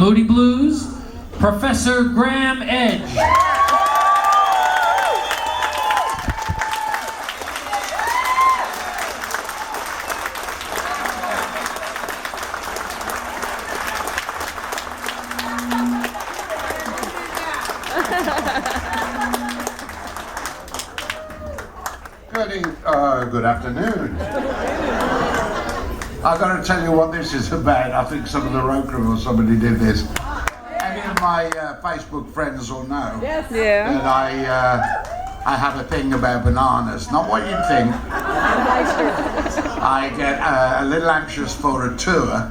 Moody Blues, Professor Graeme Edge. Good afternoon. I've got to tell you what this is about. I think some of the road crew or somebody did this. Any of my Facebook friends will know yes. Yeah. that I have a thing about bananas. Not what you'd think. I get a little anxious for a tour,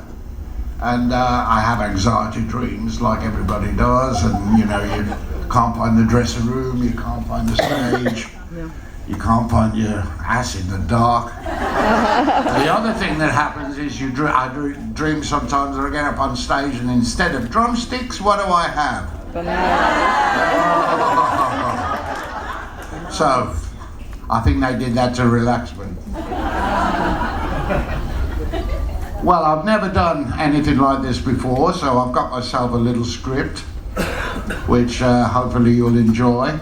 and I have anxiety dreams like everybody does, and you know, you can't find the dressing room, you can't find the stage. Yeah. You can't find your ass in the dark. The other thing that happens is I dream sometimes that I get up on stage and instead of drumsticks, what do I have? Bananas. So, I think they did that to relax me. Well, I've never done anything like this before, so I've got myself a little script, which hopefully you'll enjoy.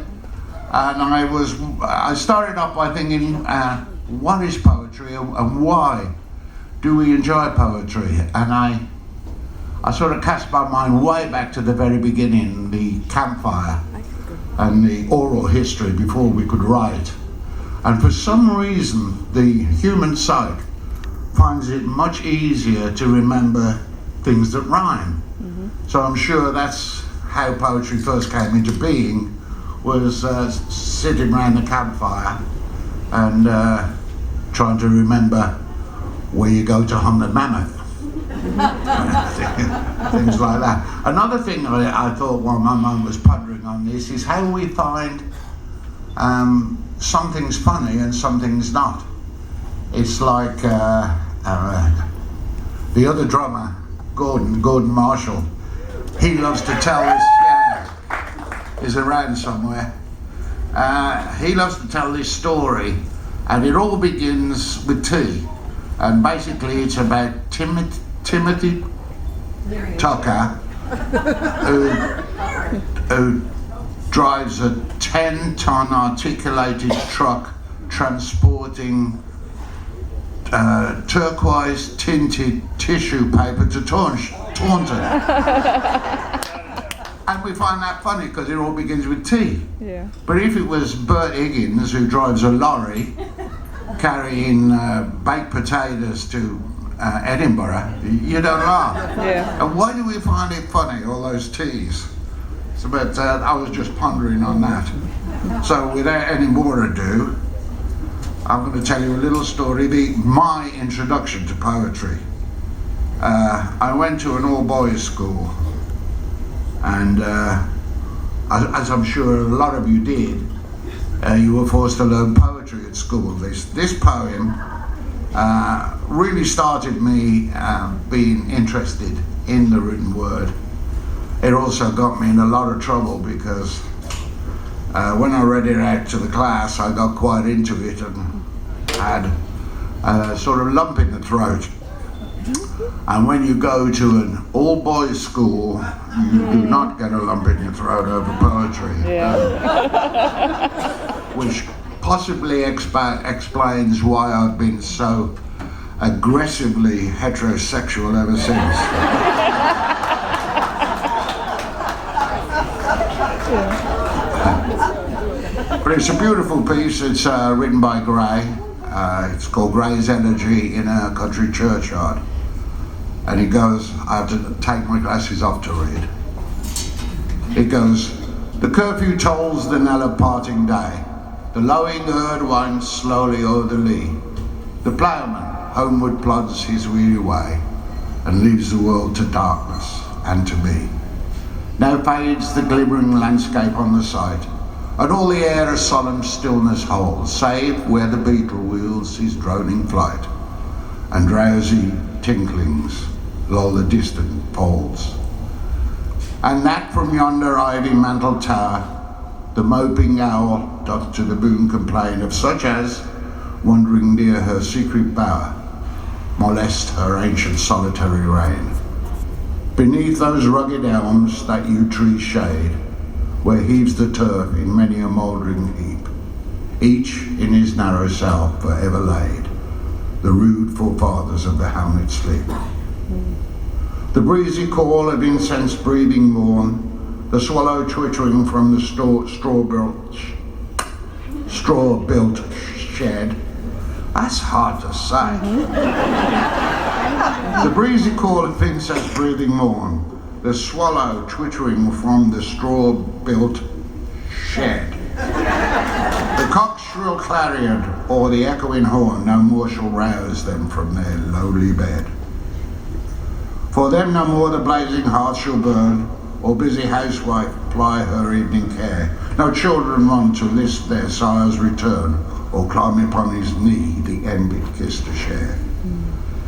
And I started off by thinking, what is poetry and why do we enjoy poetry? And I sort of cast my mind way back to the very beginning, the campfire and the oral history before we could write. And for some reason, the human psyche finds it much easier to remember things that rhyme. Mm-hmm. So I'm sure that's how poetry first came into being, was sitting around the campfire and trying to remember where you go to hunt the mammoth. Things like that. Another thing I thought while my mum was pondering on this is how we find something's funny and something's not. It's like the other drummer, Gordon Marshall, he loves to tell this, is around somewhere. He loves to tell this story, and it all begins with tea. And basically it's about Timothy Tucker, who drives a 10-ton articulated truck transporting turquoise tinted tissue paper to Taunton. And we find that funny because it all begins with tea. Yeah. But if it was Bert Higgins who drives a lorry carrying baked potatoes to Edinburgh, you don't laugh. Yeah. And why do we find it funny, all those teas? So, but I was just pondering on that. So without any more ado, I'm going to tell you a little story, my introduction to poetry. I went to an all-boys school. And as I'm sure a lot of you did, you were forced to learn poetry at school. This poem really started me being interested in the written word. It also got me in a lot of trouble because when I read it out to the class, I got quite into it and had a sort of lump in the throat. And when you go to an all-boys school, you do not get a lump in your throat over poetry. Yeah. Which possibly explains why I've been so aggressively heterosexual ever since. But it's a beautiful piece. It's written by Gray. It's called Gray's Energy in a Country Churchyard. And it goes, I have to take my glasses off to read. It goes, the curfew tolls the knell of parting day. The lowing herd winds slowly o'er the lea. The ploughman homeward plods his weary way and leaves the world to darkness and to me. Now fades the glimmering landscape on the sight, and all the air a solemn stillness holds, save where the beetle wields his droning flight, and drowsy tinklings lull the distant poles. And that from yonder ivy-mantled tower, the moping owl doth to the moon complain of such as, wandering near her secret bower, molest her ancient solitary reign. Beneath those rugged elms that yew trees shade, where heaves the turf in many a mouldering heap, each in his narrow cell forever laid, the rude forefathers of the hamlet sleep. The breezy call of incense-breathing morn, the swallow twittering from the straw-built shed. That's hard to say. The breezy call of incense-breathing morn, the swallow twittering from the straw-built shed. The cock's shrill clarion or the echoing horn no more shall rouse them from their lowly bed. For them no more the blazing hearth shall burn, or busy housewife ply her evening care. No children run to list their sire's return, or climb upon his knee the envied kiss to share.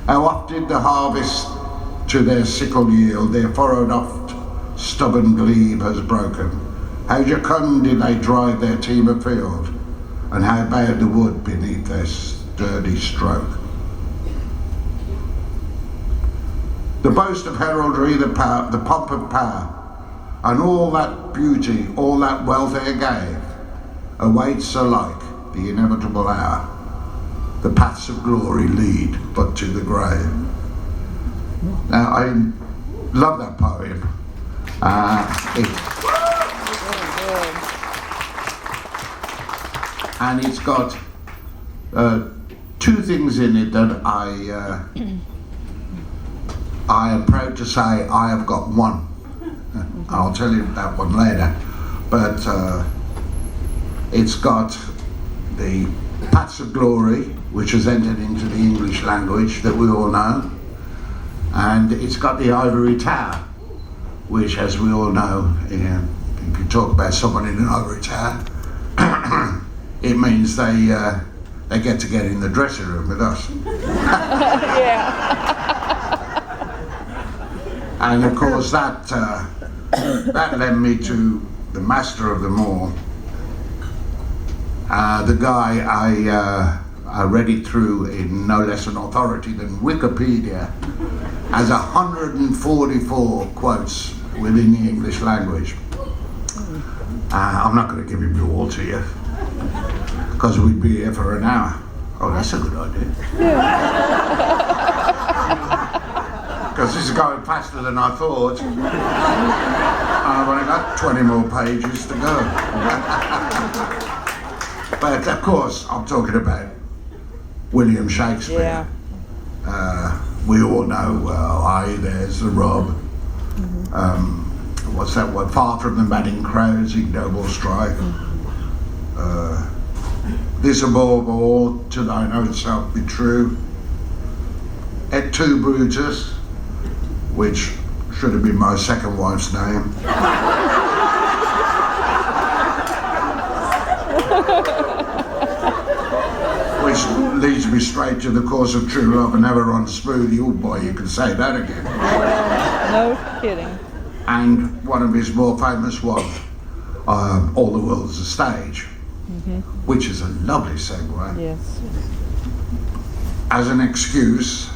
How oft did the harvest to their sickle yield, their furrowed oft stubborn glebe has broken. How jocund did they drive their team afield, and how bowed the wood beneath their sturdy stroke. The boast of heraldry, the pomp of power, and all that beauty, all that wealth e'er gave, awaits alike the inevitable hour. The paths of glory lead but to the grave. Now, I love that poem. And it's got two things in it that I am proud to say I have got one. I'll tell you that one later. But it's got the paths of glory, which has entered into the English language that we all know. And it's got the ivory tower, which, as we all know, if you talk about someone in an ivory tower, it means they get to get in the dressing room with us. Yeah. And of course that led me to the master of them all. The guy I read it through in no less an authority than Wikipedia, has 144 quotes within the English language. I'm not going to give him all to you, because we'd be here for an hour. Oh, that's a good idea. Because this is going faster than I thought. I've only got 20 more pages to go. But of course, I'm talking about William Shakespeare. Yeah. We all know, aye, there's the rub. What's that one? Far from the madding crowds, ignoble strife. This above all, to thine own self be true. Et tu, Brutus, which should have been my second wife's name. Which leads me straight to the course of true love and never runs smooth. You boy, you can say that again. No kidding. And one of his more famous ones, All the World's a Stage, which is a lovely segue. Yes. As an excuse,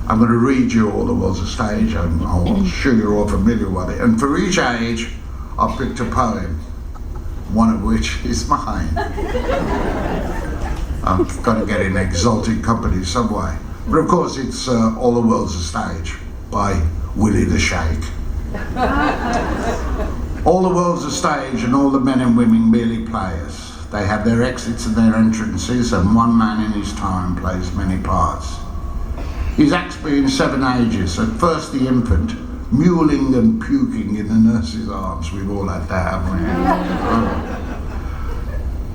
I'm going to read you All the World's a Stage, and I'm sure you're all familiar with it. And for each age, I picked a poem, one of which is mine. I'm going to get in exalted company some way. But of course, it's All the World's a Stage by Willie the Shake. All the world's a stage, and all the men and women merely players. They have their exits and their entrances, and one man in his time plays many parts. His acts being 7 ages, at first the infant, mewling and puking in the nurse's arms. We've all had that, haven't we?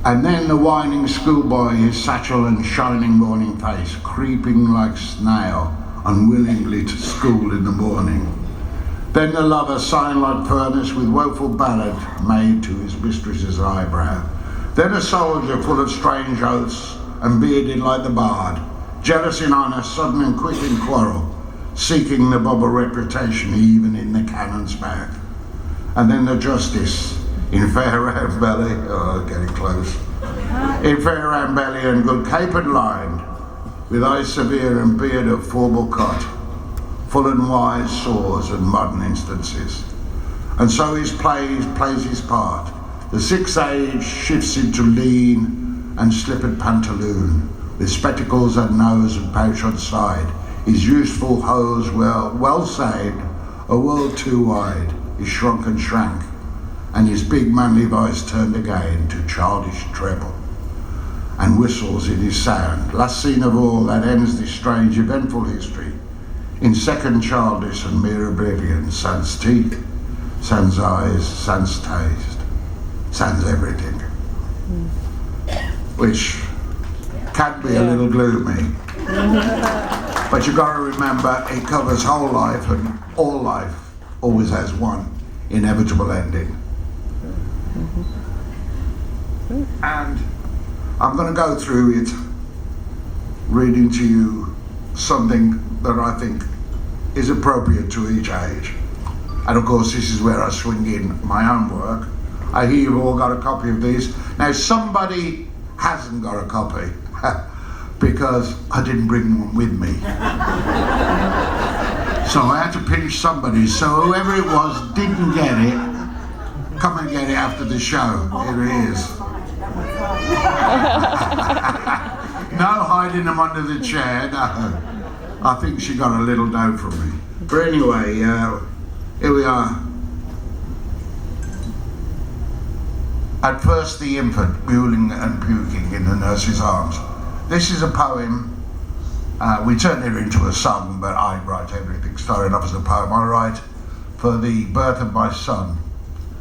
And then the whining schoolboy, his satchel and shining morning face, creeping like snail, unwillingly to school in the morning. Then the lover, sighing like furnace, with woeful ballad made to his mistress's eyebrow. Then a soldier full of strange oaths, and bearded like the bard, jealous in honour, sudden and quick in quarrel, seeking the bubble reputation even in the cannon's mouth. And then the justice, in fair round belly, oh, getting close, in fair round belly and good cape and lined, with eyes severe and beard of formal cut, full and wise saws and modern instances. And so he plays his part. The sixth age shifts into lean and slippered pantaloon, with spectacles and nose and pouch on side. His useful hose well saved, a world too wide, is shrunk and shrank, and his big manly voice turned again to childish treble, and whistles in his sound. Last scene of all that ends this strange eventful history, in second childish and mere oblivion, sans teeth, sans eyes, sans taste, sans everything. Which can be a little gloomy. But you've got to remember, it covers whole life, and all life always has one inevitable ending. And I'm going to go through it, reading to you something that I think is appropriate to each age. And of course, this is where I swing in my own work. I hear you've all got a copy of these. Now, somebody hasn't got a copy because I didn't bring one with me. So I had to pinch somebody. So whoever it was didn't get it, come and get it after the show. Here it is. No hiding them under the chair, no. I think she got a little note from me. But anyway, here we are. At first the infant, mewling and puking in the nurse's arms. This is a poem. We turned it into a song, but I write everything. Starting off as a poem, I write for the birth of my son,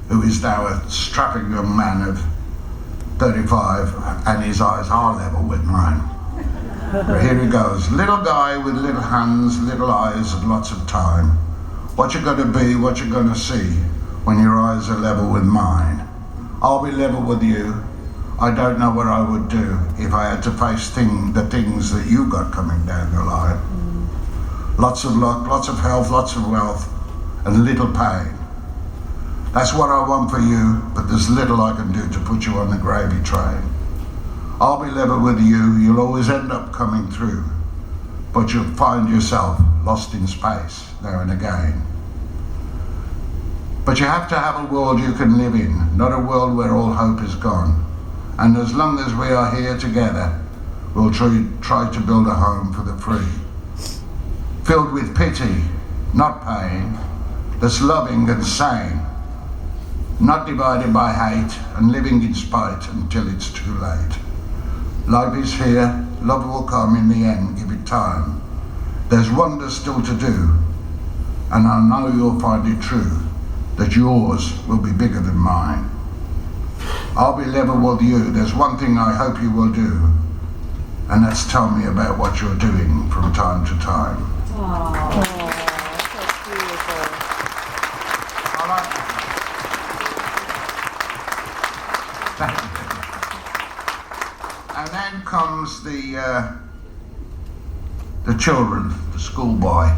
who is now a strapping young man of 35, and his eyes are level with mine. But here he goes. Little guy with little hands, little eyes, and lots of time. What you gonna be, what you gonna see, when your eyes are level with mine. I'll be level with you. I don't know what I would do if I had to face the things that you got coming down the line. Lots of luck, lots of health, lots of wealth, and little pain. That's what I want for you, but there's little I can do to put you on the gravy train. I'll be level with you, you'll always end up coming through, but you'll find yourself lost in space now and again. But you have to have a world you can live in, not a world where all hope is gone. And as long as we are here together, we'll try to build a home for the free. Filled with pity, not pain, that's loving and sane, not divided by hate and living in spite until it's too late. Life is here, love will come in the end, give it time. There's wonder still to do, and I know you'll find it true, that yours will be bigger than mine. I'll be level with you. There's one thing I hope you will do, and that's tell me about what you're doing from time to time. Aww, that's beautiful. I like that. And then comes the children, the schoolboy.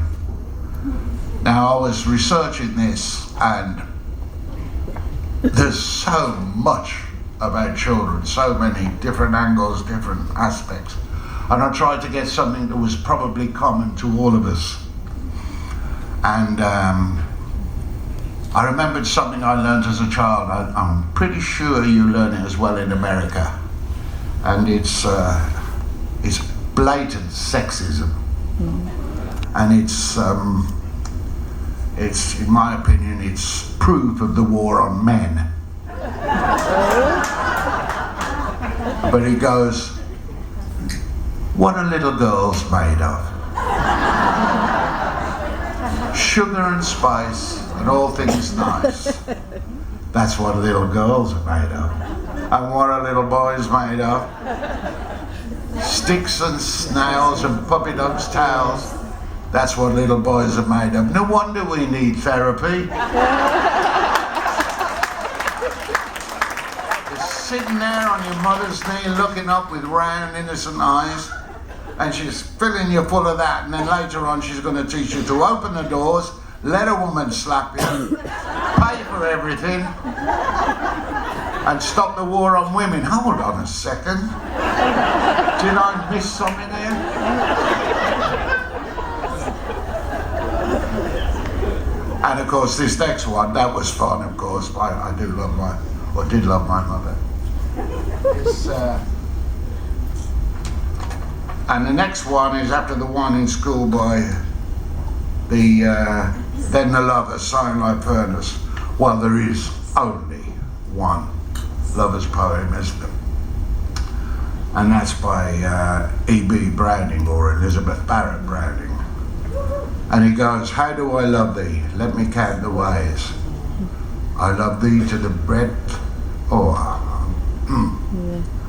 Now I was researching this, and there's so much about children, so many different angles, different aspects. And I tried to get something that was probably common to all of us. And I remembered something I learned as a child. I'm pretty sure you learn it as well in America. And it's blatant sexism. And it's, in my opinion, it's proof of the war on men. But he goes, what are little girls made of? Sugar and spice and all things nice. That's what little girls are made of. And what are little boys made of? Sticks and snails and puppy dogs' tails. That's what little boys are made of. No wonder we need therapy. You're sitting there on your mother's knee looking up with round innocent eyes, and she's filling you full of that, and then later on she's going to teach you to open the doors, let a woman slap you, pay for everything, and stop the war on women. Hold on a second. Did I miss something here? And of course, this next one, that was fun, of course. I did love my mother. And the next one is after the one in school by the Then the Lovers, Sighing Like Furnace. Well, there is only one lover's poem, isn't there? And that's by E.B. Browning, or Elizabeth Barrett Browning. And he goes, how do I love thee? Let me count the ways. I love thee to the breadth. I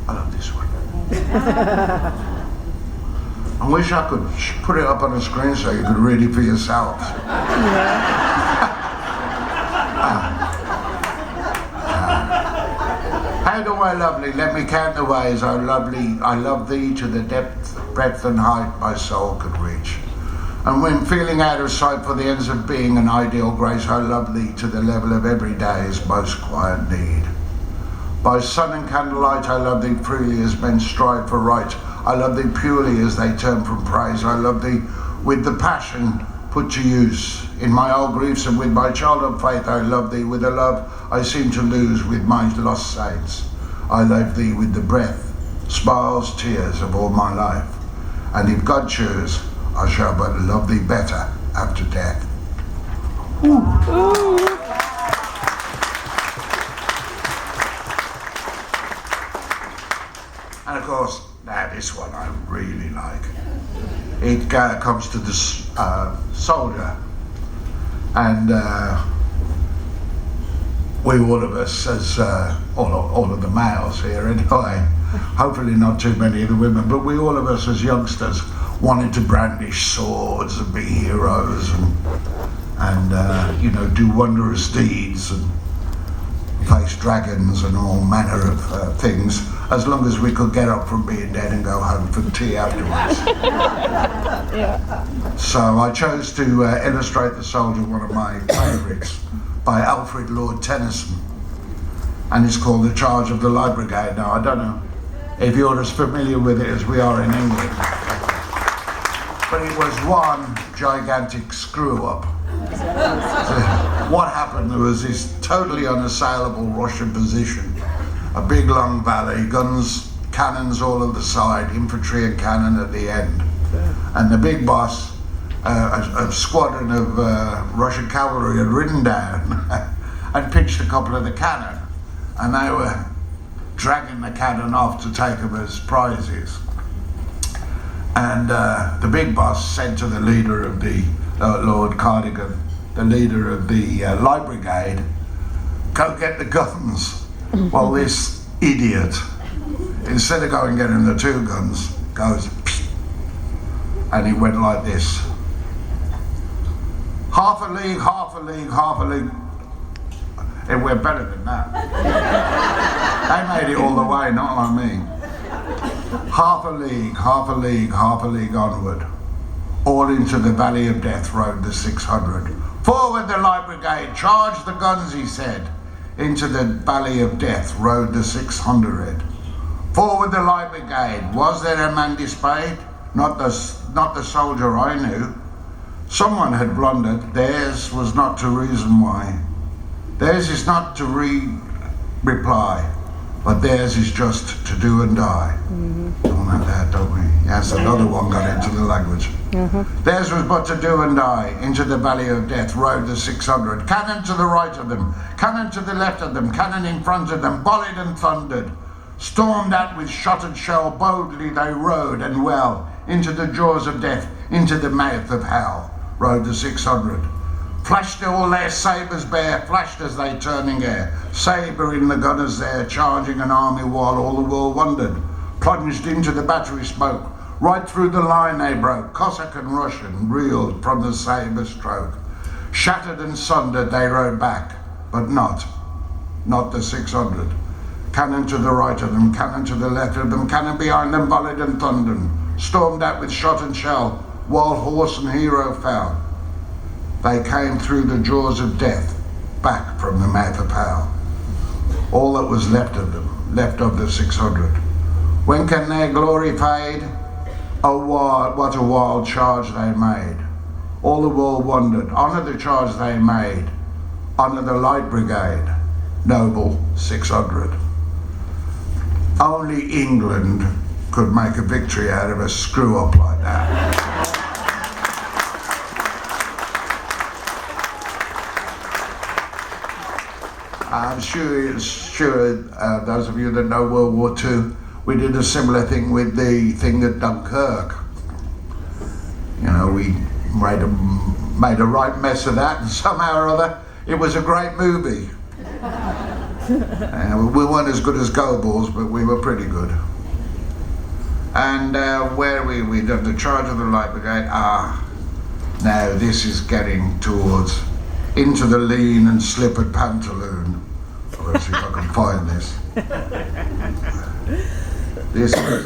love this one. I wish I could put it up on the screen so you could read it for yourselves. How do I love thee? Let me count the ways. I love thee to the depth, breadth and height my soul could reach. And when feeling out of sight for the ends of being an ideal grace, I love thee to the level of every day's most quiet need. By sun and candlelight I love thee freely as men strive for right. I love thee purely as they turn from praise. I love thee with the passion put to use. In my old griefs and with my childhood faith I love thee with a love I seem to lose with my lost saints. I love thee with the breath, smiles, tears of all my life. And if God choose, I shall but love thee better after death. Ooh. And of course, now this one I really like. It comes to the soldier, and we all of us, as all of the males here anyway, hopefully not too many of the women, but we all of us as youngsters wanted to brandish swords and be heroes and do wondrous deeds and face dragons and all manner of things, as long as we could get up from being dead and go home for tea afterwards. So I chose to illustrate the soldier, one of my favourites, by Alfred Lord Tennyson, and it's called The Charge of the Light Brigade. Now, I don't know if you're as familiar with it as we are in England, but it was one gigantic screw-up. What happened, there was this totally unassailable Russian position, a big long valley, guns, cannons all on the side, infantry and cannon at the end. And the big boss, a squadron of Russian cavalry had ridden down and pitched a couple of the cannon, and they were dragging the cannon off to take them as prizes. And the big boss said to the leader of the Lord Cardigan, the leader of the Light Brigade, go get the guns. Well, this idiot, instead of going and getting the two guns, goes, and he went like this. Half a league, half a league, half a league. It went better than that. They made it all the way, not like me. Half a league, half a league, half a league onward. All into the Valley of Death rode the 600. Forward the Light Brigade, charge the guns, he said. Into the Valley of Death rode the 600. Forward the Light Brigade, was there a man displayed? Not the soldier I knew. Someone had blundered, theirs was not to reason why. Theirs is not to reply, but theirs is just to do and die. Don't have that, don't we? Yes, another one got into the language. Theirs was but to do and die. Into the Valley of Death rode the 600. Cannon to the right of them, cannon to the left of them, cannon in front of them, volleyed and thundered. Stormed at with shot and shell, boldly they rode and well. Into the jaws of death, into the mouth of hell, rode the 600. Flashed all their sabres bare, flashed as they turning air. Sabre in the gunners there, charging an army while all the world wondered. Plunged into the battery smoke, right through the line they broke. Cossack and Russian reeled from the sabre stroke. Shattered and sundered they rode back, but not the 600. Cannon to the right of them, cannon to the left of them, cannon behind them volleyed and thundered. Stormed at with shot and shell, while horse and hero fell. They came through the jaws of death, back from the mouth of hell. All that was left of them, left of the 600. When can their glory fade? Oh, what a wild charge they made. All the world wondered. Honour the charge they made. Honour the Light Brigade. Noble 600. Only England could make a victory out of a screw-up like that. I'm sure those of you that know World War II, we did a similar thing with the thing at Dunkirk. You know, we made a right mess of that, and somehow or other, it was a great movie. We weren't as good as Goebbels, but we were pretty good. And where we did the charge of the Light Brigade, now this is getting towards into the lean and slippered pantaloon. Let's see if I can find this. This is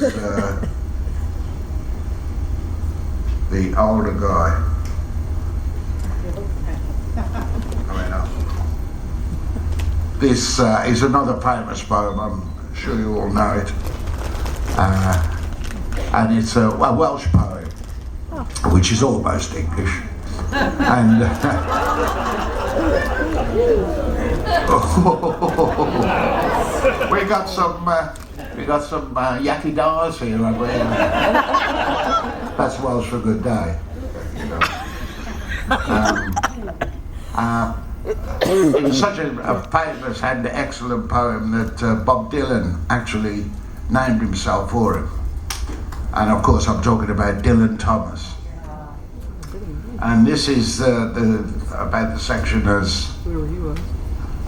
the older guy. This is another famous poem, I'm sure you all know it. And it's a Welsh poem, which is almost English. And we got some yaki dars here, haven't we? That's Welsh for good day. You know. It was such a famous and excellent poem that Bob Dylan actually named himself for him. And of course I'm talking about Dylan Thomas. And this is about the section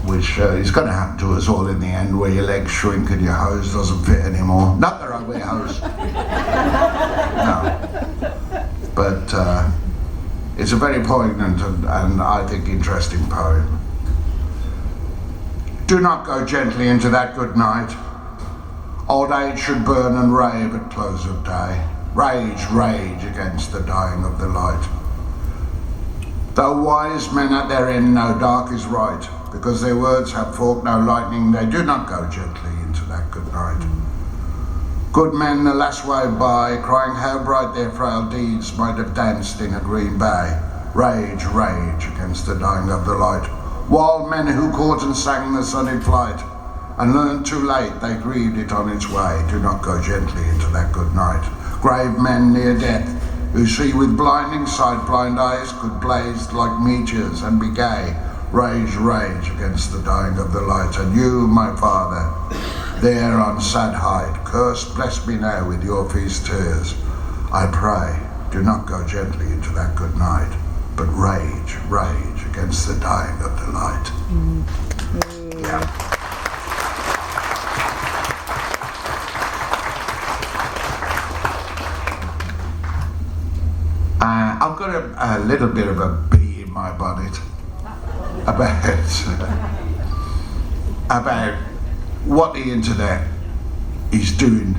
which is going to happen to us all in the end, where your legs shrink and your hose doesn't fit anymore. Not that I wear hose. No. But it's a very poignant and I think interesting poem. Do not go gently into that good night. Old age should burn and rave at close of day. Rage, rage against the dying of the light. Though wise men at their end know dark is right, because their words have forked no lightning, they do not go gently into that good night. Good men the last way by, crying how bright their frail deeds might have danced in a green bay. Rage, rage against the dying of the light. Wild men who caught and sang the sun in flight, and learned too late they grieved it on its way, do not go gently into that good night. Grave men near death, who see with blinding sight, blind eyes could blaze like meteors and be gay. Rage, rage against the dying of the light. And you, my father, there on sad height, curse, bless me now with your feast tears. I pray, do not go gently into that good night, but rage, rage against the dying of the light. Yeah. I've got a little bit of a bee in my bonnet about what the internet is doing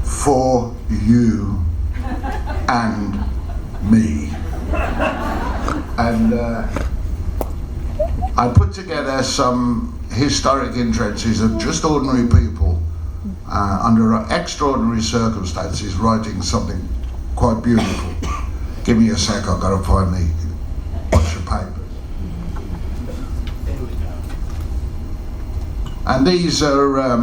for you and me. And I put together some historic entrances of just ordinary people under extraordinary circumstances writing something quite beautiful. Give me a sec, I've got to find the bunch of papers. And these are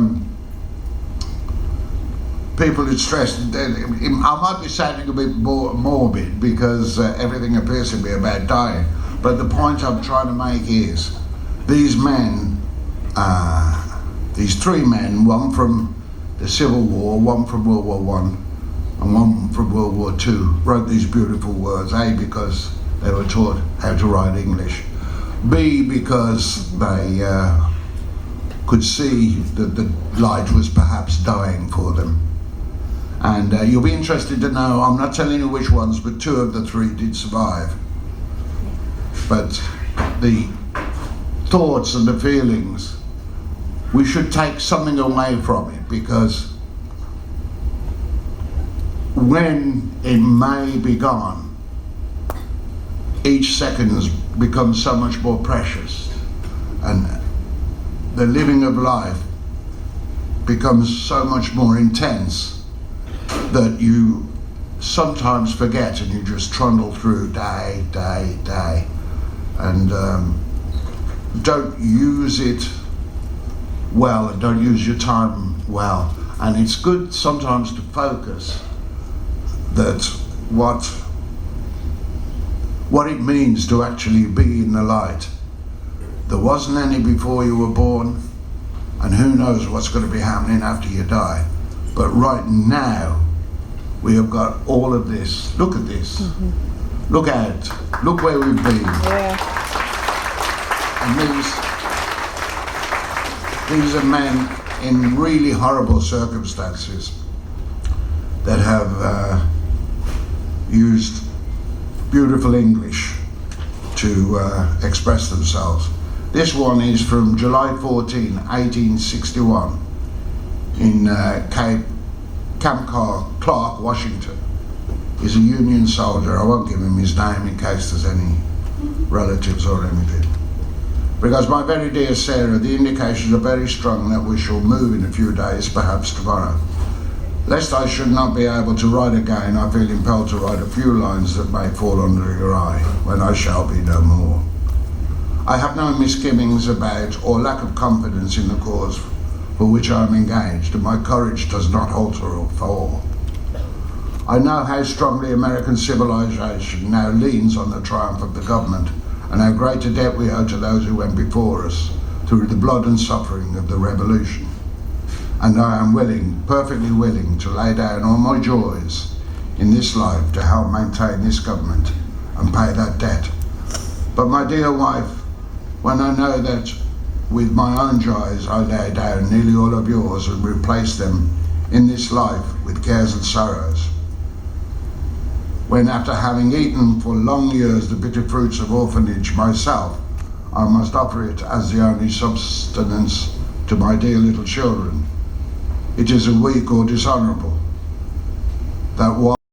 people who stress. I might be sounding a bit morbid because everything appears to be about dying, but the point I'm trying to make is these men, these three men, one from the Civil War, one from World War I, and one from World War II, wrote these beautiful words. A, because they were taught how to write English. B, because they could see that the light was perhaps dying for them. And you'll be interested to know, I'm not telling you which ones, but two of the three did survive. But the thoughts and the feelings, we should take something away from it, because when it may be gone, each second becomes so much more precious, and the living of life becomes so much more intense, that you sometimes forget, and you just trundle through day, and don't use it well, and don't use your time well. And it's good sometimes to focus that what it means to actually be in the light. There wasn't any before you were born, and who knows what's going to be happening after you die. But right now, we have got all of this. Look at this. Mm-hmm. Look out. Look where we've been. Yeah. And these are men in really horrible circumstances that have used beautiful English to express themselves. This one is from July 14, 1861 in Camp Clarke, Washington. He's a Union soldier. I won't give him his name in case there's any relatives or anything. Because my very dear Sarah, the indications are very strong that we shall move in a few days, perhaps tomorrow. Lest I should not be able to write again, I feel impelled to write a few lines that may fall under your eye when I shall be no more. I have no misgivings about or lack of confidence in the cause for which I am engaged, and my courage does not alter or fall. I know how strongly American civilization now leans on the triumph of the government, and how great a debt we owe to those who went before us through the blood and suffering of the revolution. And I am willing, perfectly willing, to lay down all my joys in this life to help maintain this government and pay that debt. But my dear wife, when I know that with my own joys I lay down nearly all of yours and replace them in this life with cares and sorrows, when after having eaten for long years the bitter fruits of orphanage myself, I must offer it as the only subsistence to my dear little children, it is a weak or dishonourable that